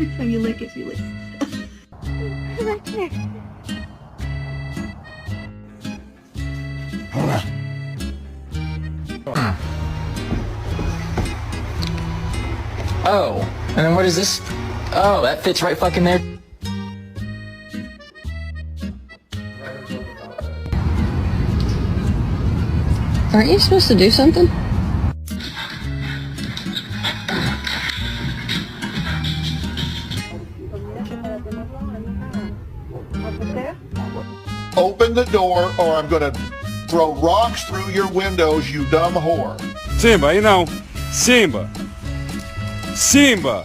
Every time you lick it, you lick it. Right there. Oh, and then what is this? Oh, that fits right fucking there. Aren't you supposed to do something? Open the door or I'm gonna throw rocks through your windows, you dumb whore. Simba, you know, Simba. Simba.